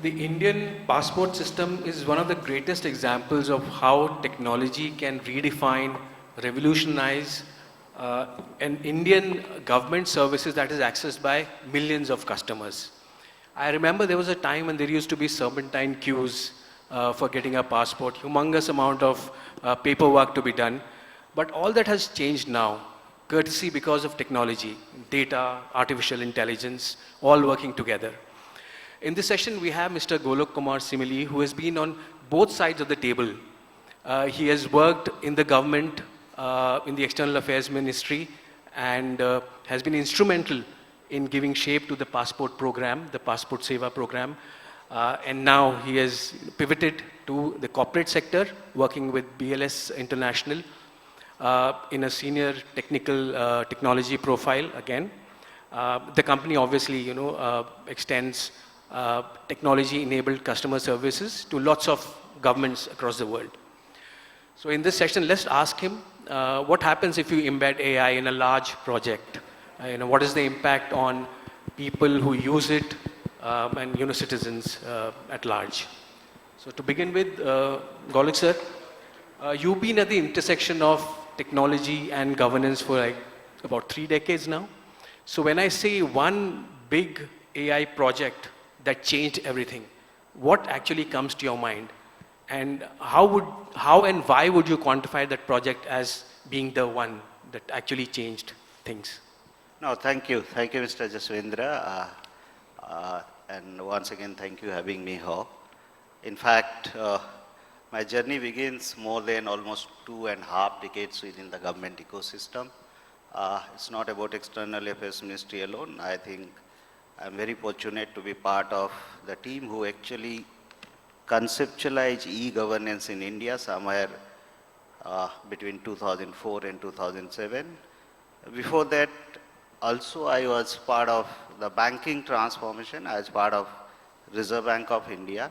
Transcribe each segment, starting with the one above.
The Indian passport system is one of the greatest examples of how technology can redefine, revolutionize an Indian government services that is accessed by millions of customers. I remember there was a time when there used to be serpentine queues for getting a passport, humongous amount of paperwork to be done. But all that has changed now, courtesy because of technology, data, artificial intelligence, all working together. In this session, we have Mr. Golok Kumar Simli, who has been on both sides of the table. He has worked in the government, in the External Affairs Ministry, and has been instrumental in giving shape to the passport program, the Passport Seva program. And now he has pivoted to the corporate sector, working with BLS International in a senior technical technology profile again. The company obviously, extends technology-enabled customer services to lots of governments across the world. So in this session, let's ask him what happens if you embed AI in a large project. What is the impact on people who use it and citizens at large. So to begin with, Golok sir, you've been at the intersection of technology and governance for like about 3 decades now. So when I say one big AI project that changed everything, what actually comes to your mind? And how and why would you quantify that project as being the one that actually changed things? No, thank you. Thank you, Mr. Yashvendra. And once again, thank you for having me here. In fact, my journey begins more than almost 2.5 decades within the government ecosystem. It's not about External Affairs Ministry alone. I think I'm very fortunate to be part of the team who actually conceptualized e-governance in India somewhere between 2004 and 2007. Before that, also I was part of the banking transformation as part of Reserve Bank of India.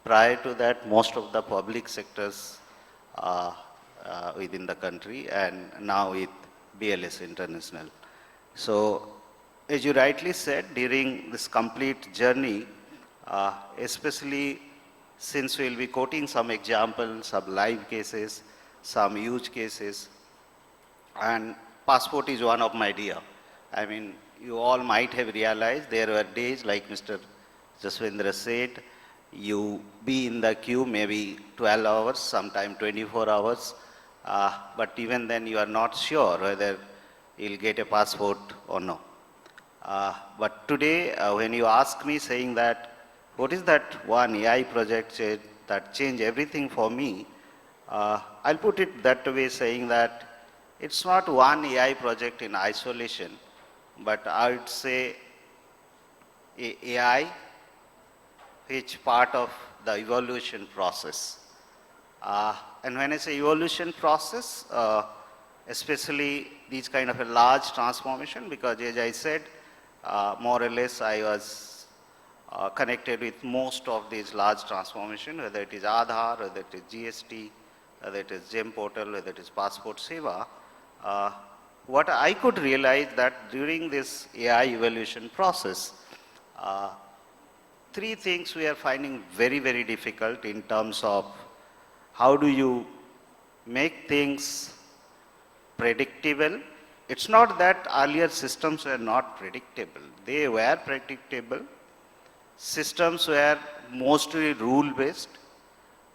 Prior to that, most of the public sectors within the country, and now with BLS International. So, as you rightly said, during this complete journey, especially since we'll be quoting some examples, some live cases, some huge cases, and passport is one of my dear. I mean, you all might have realized there were days, like Mr. Yashvendra said, you be in the queue maybe 12 hours, sometime 24 hours, but even then you are not sure whether you'll get a passport or no. But today, when you ask me saying that, what is that one AI project that changed everything for me, I'll put it that way, saying that it's not one AI project in isolation, but I would say AI which part of the evolution process. And when I say evolution process, especially these kind of a large transformation, because as I said, more or less I was connected with most of these large transformation, whether it is Aadhaar, whether it is GST, whether it is GEM portal, whether it is Passport Seva. What I could realize that during this AI evolution process, 3 things we are finding very, very difficult in terms of how do you make things predictable. It's not that earlier systems were not predictable. They were predictable. Systems were mostly rule-based.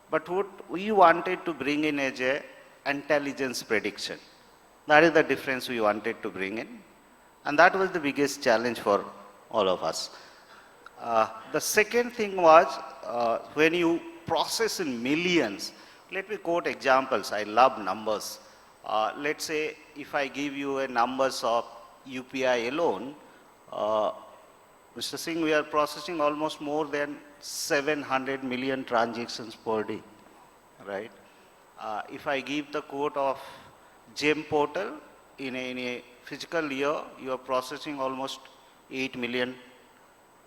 But what we wanted to bring in as a intelligence prediction. That is the difference we wanted to bring in. And that was the biggest challenge for all of us. The second thing was when you process in millions, let me quote examples. I love numbers. Let's say if I give you a numbers of UPI alone, Mr. Singh, we are processing almost more than 700 million transactions per day, right? If I give the quote of GEM portal, in a physical year, you are processing almost 8 million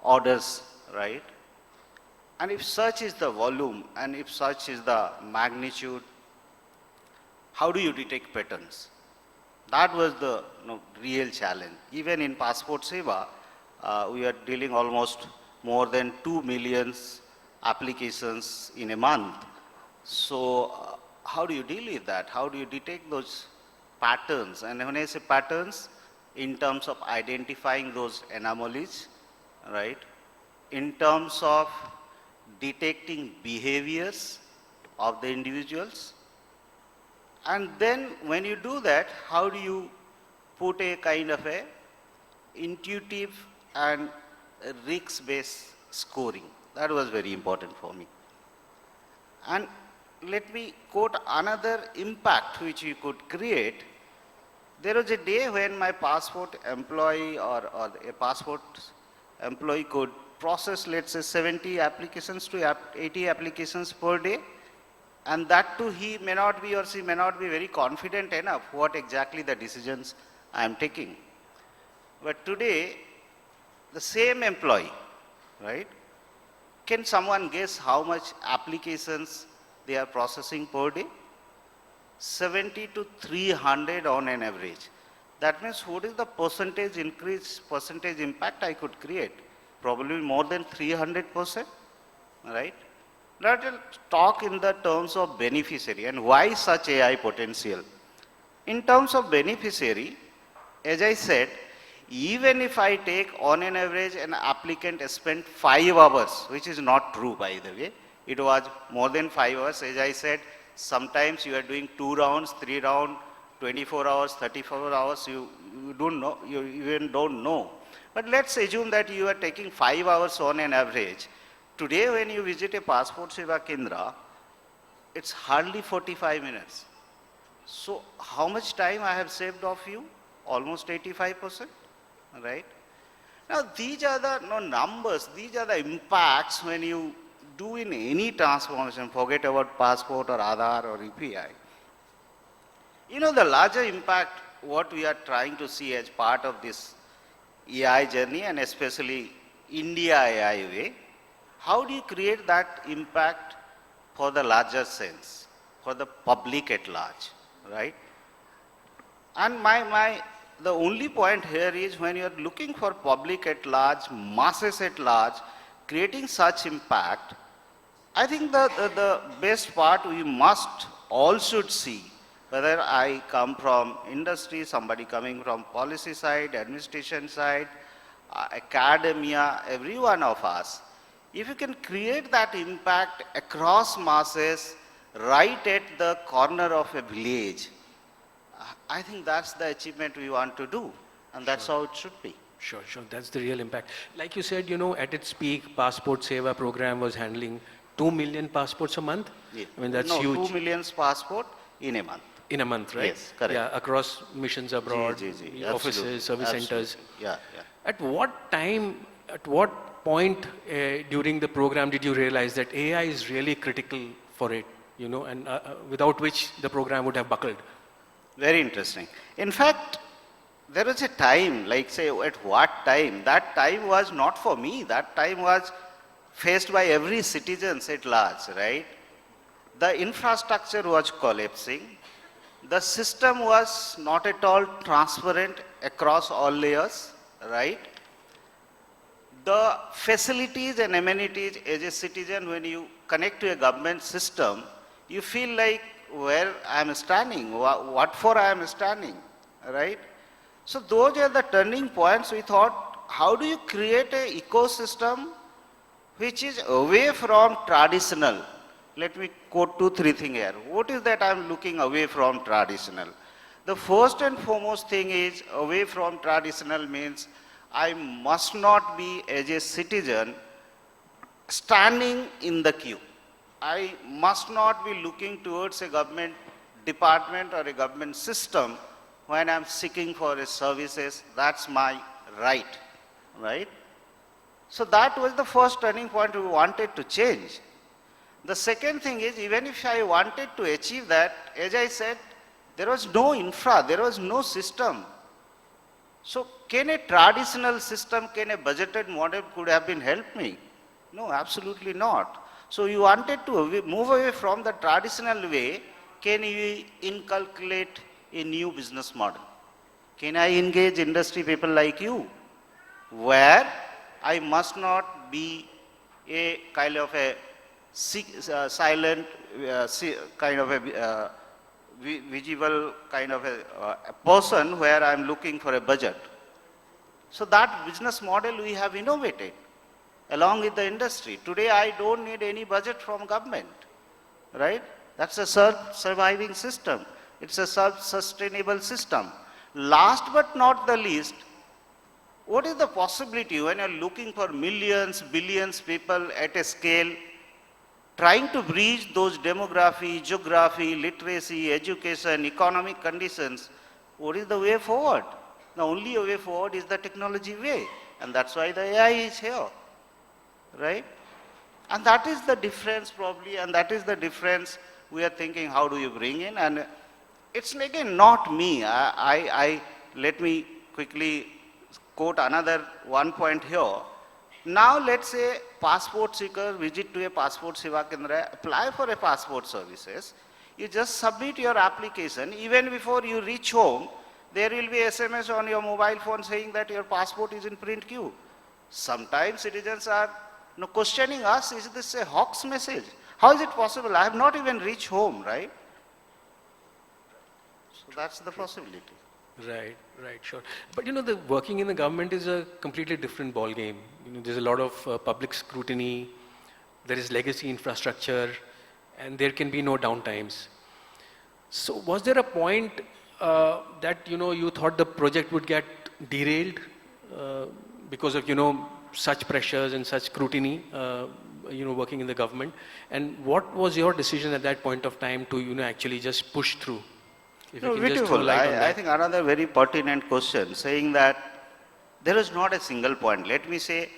orders, right? And if such is the volume and if such is the magnitude, how do you detect patterns? That was the real challenge. Even in Passport Seva, we are dealing almost more than 2 million applications in a month. So how do you deal with that? How do you detect those patterns? And when I say patterns, in terms of identifying those anomalies, right? In terms of detecting behaviors of the individuals. And then when you do that, how do you put a kind of a intuitive and risk-based scoring? That was very important for me. And let me quote another impact which you could create. There was a day when my passport employee or a passport employee could process, let's say, 70 applications to 80 applications per day. And that too, he may not be or she may not be very confident enough what exactly the decisions I am taking. But today, the same employee, right? Can someone guess how much applications they are processing per day? 70 to 300 on an average. That means what is the percentage increase, percentage impact I could create? Probably more than 300%, right? Let us talk in the terms of beneficiary and why such AI potential. In terms of beneficiary, as I said, even if I take on an average an applicant spent 5 hours, which is not true by the way, it was more than 5 hours. As I said, sometimes you are doing 2 rounds, 3 rounds, 24 hours, 34 hours, you don't know, you even don't know. But let's assume that you are taking 5 hours on an average. Today when you visit a Passport Seva Kendra, it's hardly 45 minutes. So how much time I have saved off you? Almost 85%, right? Now these are the numbers, these are the impacts when you do in any transformation, forget about passport or Aadhaar or UPI. You know, the larger impact what we are trying to see as part of this AI journey and especially India AI way, how do you create that impact for the larger sense, for the public at large, right? And the only point here is when you are looking for public at large, masses at large, creating such impact, I think the best part we must all should see, whether I come from industry, somebody coming from policy side, administration side, academia, every one of us, if you can create that impact across masses, right at the corner of a village, I think that's the achievement we want to do, and that's how it should be. Sure. That's the real impact. Like you said, you know, at its peak, Passport Seva program was handling 2 million passports a month. Yeah. I mean, that's no, huge. 2 million passport in a month. In a month, right? Yes, correct. Yeah, across missions abroad, Absolutely. offices, service centers. Yeah. At what time, at what point during the program did you realize that AI is really critical for it, you know, and without which the program would have buckled? Very interesting. In fact, there was a time, like say at what time, that time was not for me, that time was faced by every citizen at large, right? The infrastructure was collapsing, the system was not at all transparent across all layers, right? The facilities and amenities as a citizen, when you connect to a government system, you feel like where I am standing, what for I am standing, right? So those are the turning points. We thought, how do you create an ecosystem which is away from traditional? Let me quote 2-3 things here. What is that I am looking away from traditional? The first and foremost thing is away from traditional means I must not be as a citizen standing in the queue. I must not be looking towards a government department or a government system when I'm seeking for a services. That's my right, right? So that was the first turning point we wanted to change. The second thing is, even if I wanted to achieve that, as I said, there was no infra, there was no system. So can a traditional system, can a budgeted model could have been helped me? No, absolutely not. So you wanted to move away from the traditional way. Can you inculcate a new business model? Can I engage industry people like you, where I must not be a kind of a silent, kind of a visible kind of a person where I'm looking for a budget. So that business model we have innovated along with the industry. Today I don't need any budget from government, right? That's a surviving system. It's a self-sustainable system. Last but not the least, what is the possibility when you're looking for millions, billions people at a scale, trying to bridge those demography, geography, literacy, education, economic conditions? What is the way forward? The only way forward is the technology way. And that's why the AI is here, right? And that is the difference probably, and that is the difference we are thinking, how do you bring in? And it's again not me. Let me quickly quote another one point here. Now let's say passport seeker visit to a passport seva kendra, apply for a passport services. You just submit your application. Even before you reach home, there will be SMS on your mobile phone saying that your passport is in print queue. Sometimes citizens are questioning us, is this a hoax message? How is it possible? I have not even reached home, right? So that's the possibility. Right, sure. But the working in the government is a completely different ball game. There's a lot of public scrutiny, there is legacy infrastructure, and there can be no downtimes. So was there a point that you thought the project would get derailed because of such pressures and such scrutiny, working in the government? And what was your decision at that point of time to actually just push through? If you can just throw light on that. I think another very pertinent question, saying that there is not a single point. Let me say,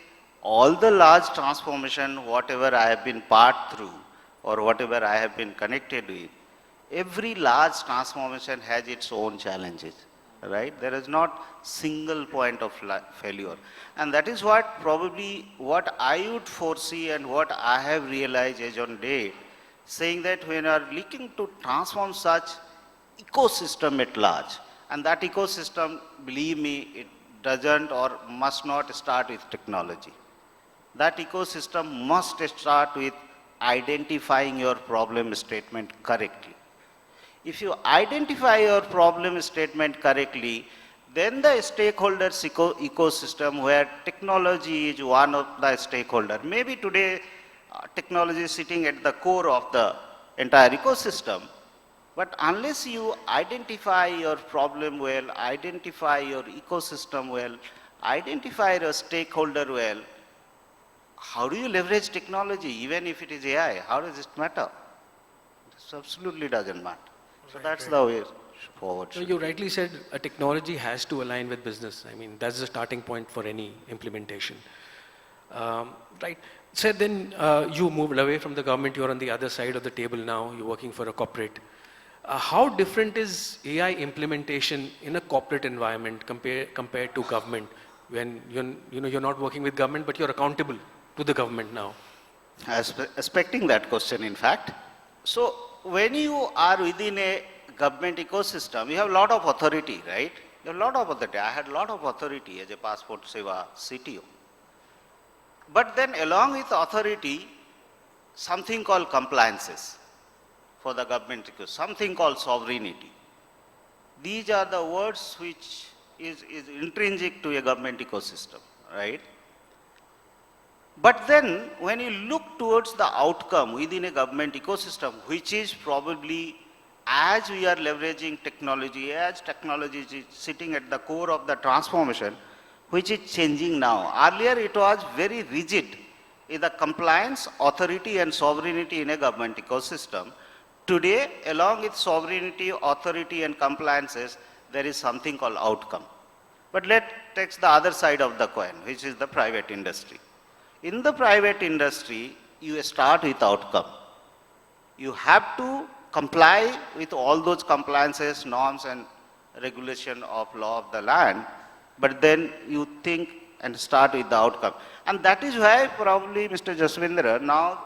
all the large transformation, whatever I have been part through or whatever I have been connected with, every large transformation has its own challenges, right? There is not single point of failure. And that is what I would foresee and what I have realized as on date, saying that when you are looking to transform such ecosystem at large, and that ecosystem, believe me, it doesn't or must not start with technology. That ecosystem must start with identifying your problem statement correctly. If you identify your problem statement correctly, then the stakeholders ecosystem where technology is one of the stakeholder. Maybe today technology is sitting at the core of the entire ecosystem, but unless you identify your problem well, identify your ecosystem well, identify your stakeholder well, how do you leverage technology? Even if it is AI, how does it matter? It absolutely doesn't matter. So that's the way forward. So you rightly said a technology has to align with business. I mean, that's the starting point for any implementation. Right. So then you moved away from the government, you're on the other side of the table now, you're working for a corporate. How different is AI implementation in a corporate environment compared to government, when you're not working with government, but you're accountable to the government now? Expecting that question, in fact. So when you are within a government ecosystem, you have a lot of authority, right? You have a lot of authority. I had a lot of authority as a passport seva CTO. But then along with authority, something called compliances for the government ecosystem, something called sovereignty. These are the words which is intrinsic to a government ecosystem, right? But then when you look towards the outcome within a government ecosystem, which is probably, as we are leveraging technology, as technology is sitting at the core of the transformation, which is changing now. Earlier it was very rigid in the compliance, authority and sovereignty in a government ecosystem. Today, along with sovereignty, authority and compliances, there is something called outcome. But let's take the other side of the coin, which is the private industry. In the private industry, you start with outcome. You have to comply with all those compliances, norms and regulation of law of the land, but then you think and start with the outcome. And that is why probably, Mr. Yashvendra, now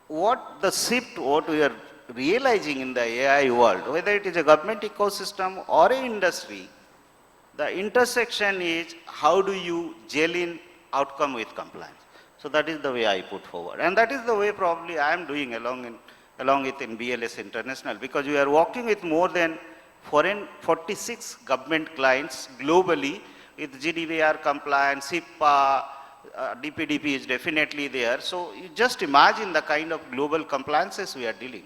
what the shift, what we are realizing in the AI world, whether it is a government ecosystem or an industry, the intersection is how do you gel in outcome with compliance. So that is the way I put forward. And that is the way probably I am doing along with in BLS International, because we are working with more than 46 government clients globally with GDPR compliance, HIPAA, DPDP is definitely there. So you just imagine the kind of global compliances we are dealing.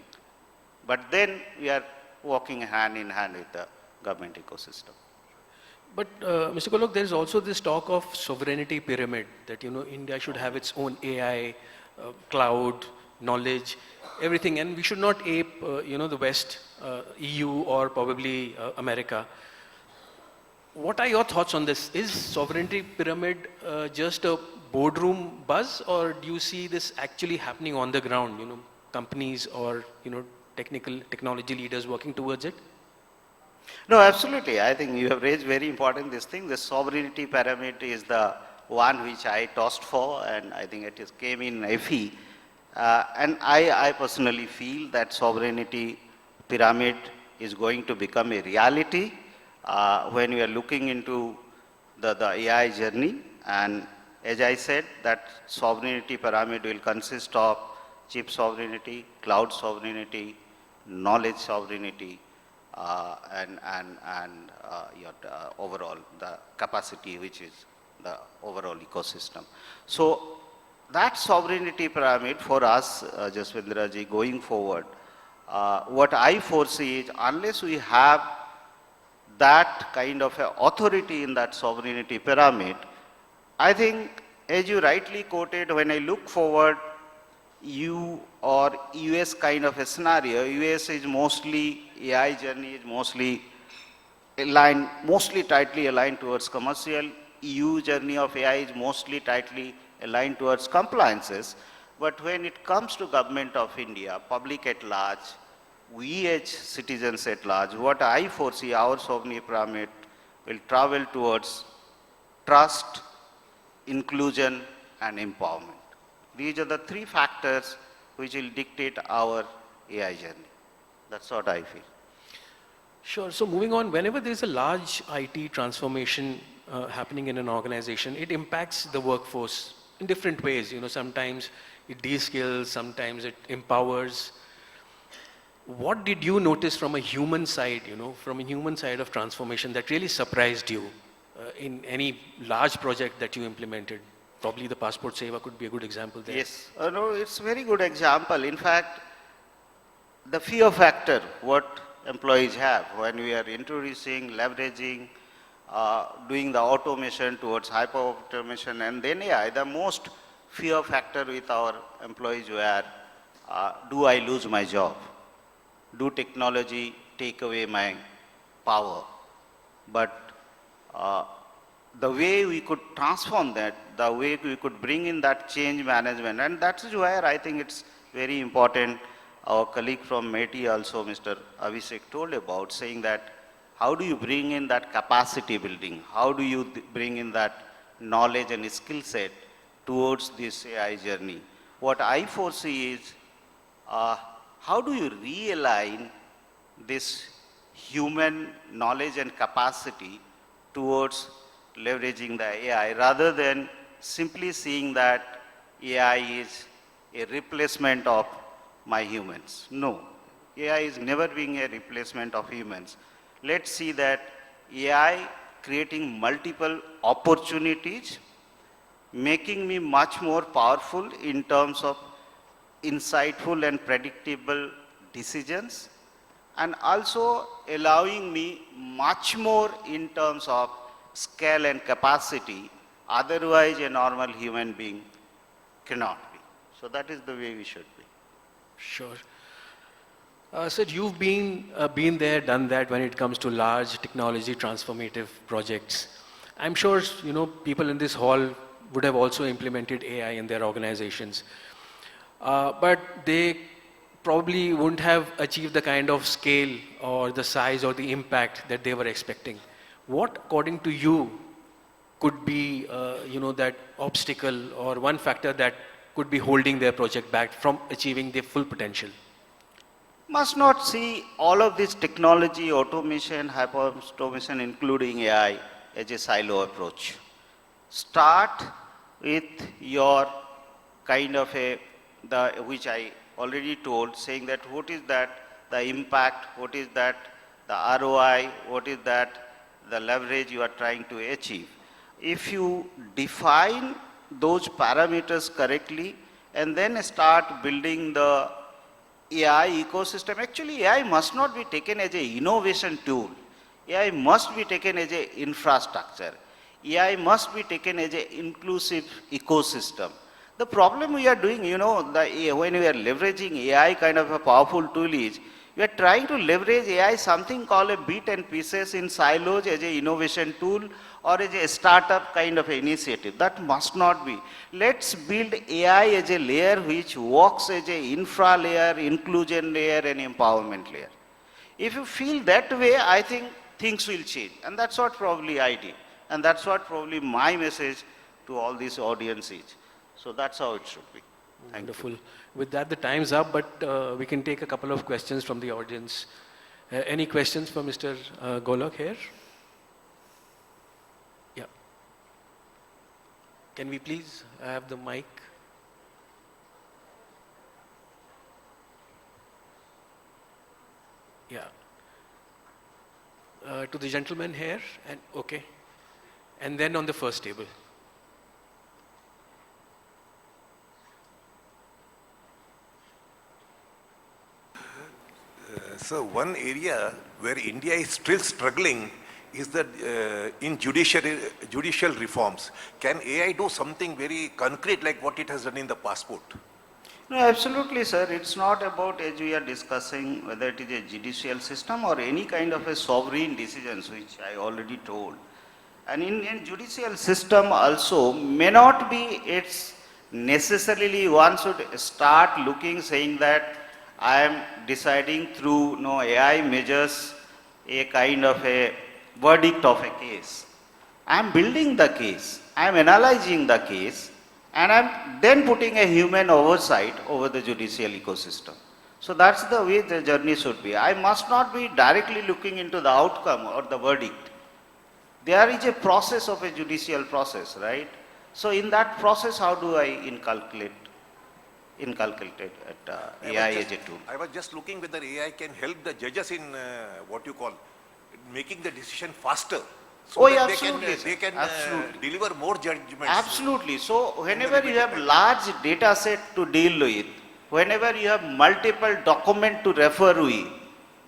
But then we are working hand in hand with the government ecosystem. But Mr. Golok, there is also this talk of sovereignty pyramid that India should have its own AI, cloud, knowledge, everything, and we should not ape the West, EU, or probably America. What are your thoughts on this? Is sovereignty pyramid just a boardroom buzz, or do you see this actually happening on the ground? Companies or technology leaders working towards it? No, absolutely. I think you have raised very important this thing. The sovereignty pyramid is the one which I tossed for, and I think it came in FE. And I personally feel that sovereignty pyramid is going to become a reality when we are looking into the AI journey. And as I said, that sovereignty pyramid will consist of chip sovereignty, cloud sovereignty, knowledge sovereignty, and your overall the capacity, which is the overall ecosystem. So that sovereignty pyramid for us, Yashvendra ji, going forward, what I foresee is unless we have that kind of authority in that sovereignty pyramid, I think, as you rightly quoted, when I look forward, EU or US kind of a scenario, US is mostly, AI journey is mostly aligned, mostly tightly aligned towards commercial. EU journey of AI is mostly tightly aligned towards compliances. But when it comes to government of India, public at large, we as citizens at large, what I foresee our sovereignty pyramid will travel towards trust, inclusion, and empowerment. These are the three factors which will dictate our AI journey. That's what I feel. Sure. So moving on, whenever there's a large IT transformation happening in an organization, it impacts the workforce in different ways. Sometimes it de-skills, sometimes it empowers. What did you notice from a human side, from a human side of transformation that really surprised you in any large project that you implemented? Probably the Passport Seva could be a good example there. Yes, no, it's a very good example. In fact, the fear factor, what employees have when we are introducing, leveraging, doing the automation towards hyper-automation and then AI, the most fear factor with our employees were, do I lose my job? Do technology take away my power? But the way we could transform that, the way we could bring in that change management, and that's where I think it's very important. Our colleague from METI also, Mr. Abhishek, told about, saying that how do you bring in that capacity building? How do you bring in that knowledge and skill set towards this AI journey? What I foresee is how do you realign this human knowledge and capacity towards leveraging the AI, rather than simply seeing that AI is a replacement of my humans. No, AI is never being a replacement of humans. Let's see that AI creating multiple opportunities, making me much more powerful in terms of insightful and predictable decisions, and also allowing me much more in terms of scale and capacity, otherwise a normal human being cannot be. So that is the way we should be. Sure. Sir, you've been there, done that when it comes to large technology transformative projects. I'm sure people in this hall would have also implemented AI in their organizations, but they probably wouldn't have achieved the kind of scale or the size or the impact that they were expecting. What, according to you, could be that obstacle or one factor that could be holding their project back from achieving their full potential? Must not see all of this technology, automation, hyper-automation, including AI, as a silo approach. Start with your kind of which I already told, saying that what is that, the impact, what is that, the ROI, what is that, the leverage you are trying to achieve. If you define those parameters correctly and then start building the AI ecosystem, actually AI must not be taken as an innovation tool. AI must be taken as an infrastructure. AI must be taken as an inclusive ecosystem. The problem we are doing, when we are leveraging AI kind of a powerful tool is, we are trying to leverage AI something called a bit and pieces in silos as an innovation tool or as a startup kind of initiative. That must not be. Let's build AI as a layer which works as an infra layer, inclusion layer and empowerment layer. If you feel that way, I think things will change. And that's what probably I did. And that's what probably my message to all this audience is. So that's how it should be. Thank Wonderful. you. With that, the time's up, but we can take a couple of questions from the audience. Any questions for Mr. Golok here? Yeah. Can we please have the mic? Yeah. To the gentleman here, and okay. And then on the first table. So one area where India is still struggling is that in judicial reforms. Can AI do something very concrete like what it has done in the passport? No, absolutely, sir. It's not about, as we are discussing, whether it is a judicial system or any kind of a sovereign decisions, which I already told. And in judicial system also may not be, it's necessarily one should start looking, saying that I am deciding through AI measures a kind of a verdict of a case. I am building the case, I am analyzing the case, and I am then putting a human oversight over the judicial ecosystem. So that's the way the journey should be. I must not be directly looking into the outcome or the verdict. There is a process of a judicial process, right? So in that process, how do I inculcate AI as a tool? I was just looking whether AI can help the judges in what you call making the decision faster. So that absolutely. They can Absolutely. deliver more judgments. Absolutely. So whenever you have large data set to deal with, whenever you have multiple document to refer with,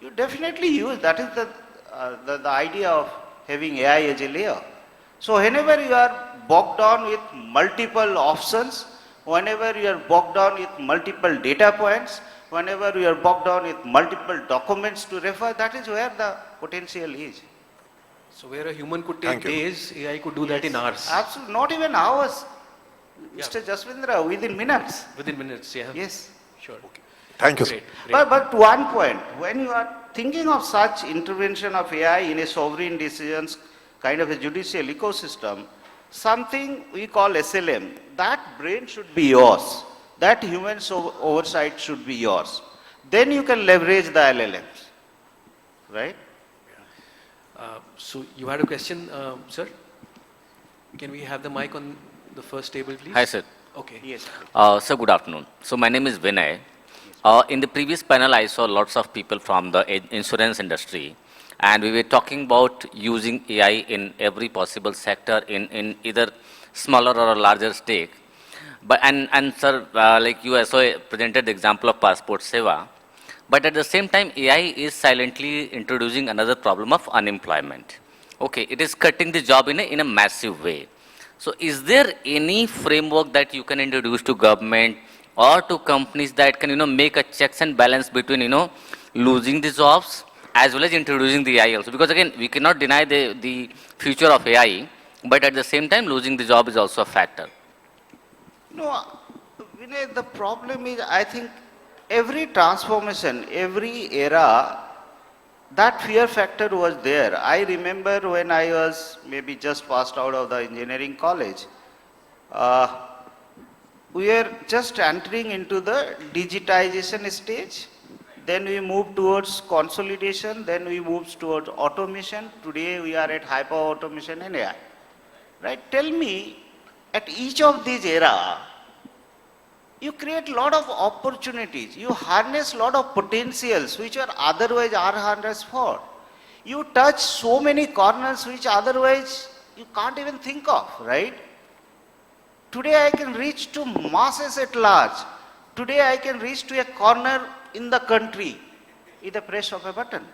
you definitely use, that is the idea of having AI as a layer. So whenever you are bogged down with multiple options, whenever you are bogged down with multiple data points, whenever you are bogged down with multiple documents to refer, that is where the potential is. So where a human could take days, AI could do that in hours. Absolutely, not even hours. Mr. Yashvendra, within minutes. Within minutes, yeah. Yes. Sure. Okay. Thank you, sir. Great. Great. But one point, when you are thinking of such intervention of AI in a sovereign decisions, kind of a judicial ecosystem, something we call SLM, that brain should be yours. That human oversight should be yours. Then you can leverage the LLMs, right? So you had a question, sir? Can we have the mic on the first table, please? Hi, sir. Okay. Yes. Sir, good afternoon. So my name is Vinay. In the previous panel, I saw lots of people from the insurance industry, and we were talking about using AI in every possible sector in either smaller or a larger stake. But and sir, like you also presented the example of passport seva. But at the same time, AI is silently introducing another problem of unemployment. Okay, it is cutting the job in a massive way. So is there any framework that you can introduce to government or to companies that can, make a checks and balance between, losing the jobs as well as introducing the AI also? Because again, we cannot deny the future of AI, but at the same time, losing the job is also a factor. No, Vinay, the problem is, I think every transformation, every era, that fear factor was there. I remember when I was maybe just passed out of the engineering college, we were just entering into the digitization stage. Then we moved towards consolidation. Then we moved towards automation. Today we are at hyper automation and AI. Right? Tell me, at each of these era, You create a lot of opportunities. You harness a lot of potentials which are otherwise are harnessed for. You touch so many corners which otherwise you can't even think of, right? Today I can reach to masses at large. Today I can reach to a corner in the country with the press of a button.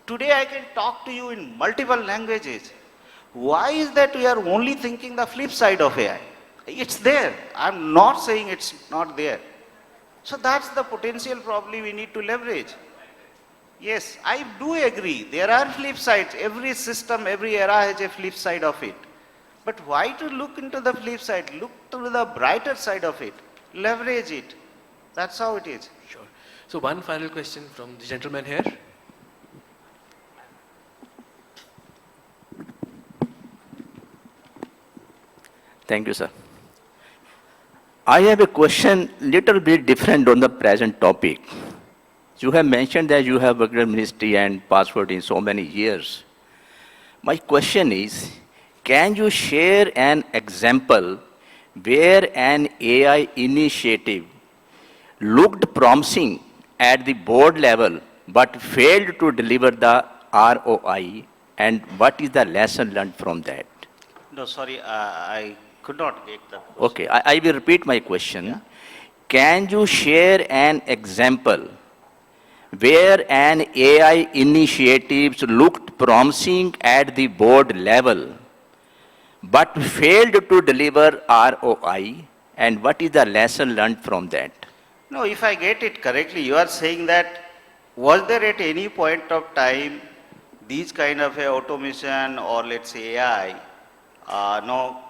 Today I can talk to you in multiple languages. Why is that we are only thinking the flip side of AI? It's there. I'm not saying it's not there. So that's the potential probably we need to leverage. Yes, I do agree. There are flip sides. Every system, every era has a flip side of it. But why to look into the flip side? Look to the brighter side of it. Leverage it. That's how it is. Sure. So one final question from the gentleman here. Thank you, sir. I have a question little bit different on the present topic. You have mentioned that you have worked in ministry and password in so many years. My question is, can you share an example where an AI initiative looked promising at the board level but failed to deliver the ROI, and what is the lesson learned from that? No, sorry, I could not get the question. Okay, I will repeat my question. Can you share an example where an AI initiative looked promising at the board level but failed to deliver ROI, and what is the lesson learned from that? No, if I get it correctly, you are saying that was there at any point of time these kind of a automation or let's say AI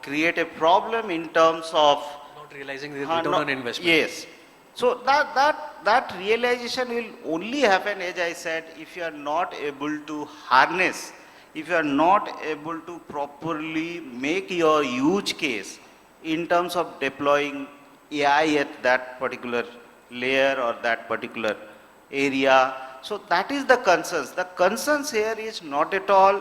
create a problem in terms of Not realizing the return on investment. Yes. So that realization will only happen, as I said, if you are not able to harness, if you are not able to properly make your use case in terms of deploying AI at that particular layer or that particular area. So that is the concerns. The concerns here is not at all,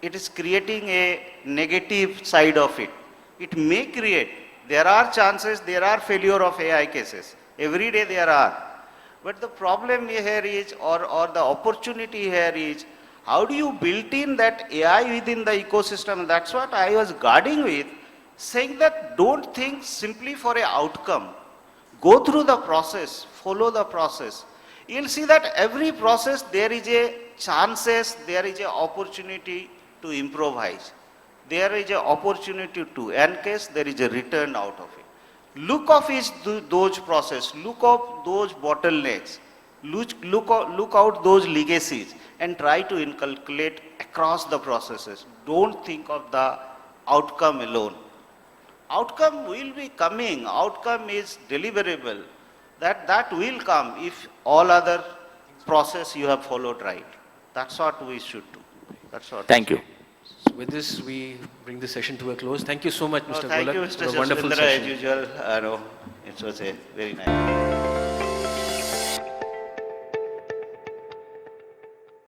it is creating a negative side of it. It may create, there are chances, there are failure of AI cases. Every day there are. But the problem here is, or the opportunity here is, how do you build in that AI within the ecosystem? That's what I was guarding with, saying that don't think simply for an outcome. Go through the process, follow the process. You'll see that every process there is a chances, there is an opportunity to improvise. There is an opportunity to encase, there is a return out of it. Look of those process, look of those bottlenecks, look out those legacies and try to inculcate across the processes. Don't think of the outcome alone. Outcome will be coming, outcome is deliverable. That will come if all other process you have followed right. That's what we should do. That's what. Thank you. So with this, we bring the session to a close. Thank you so much, Mr. Thank Golok, you, Mr. for a wonderful Yashvendra, session. as usual. It was a very nice.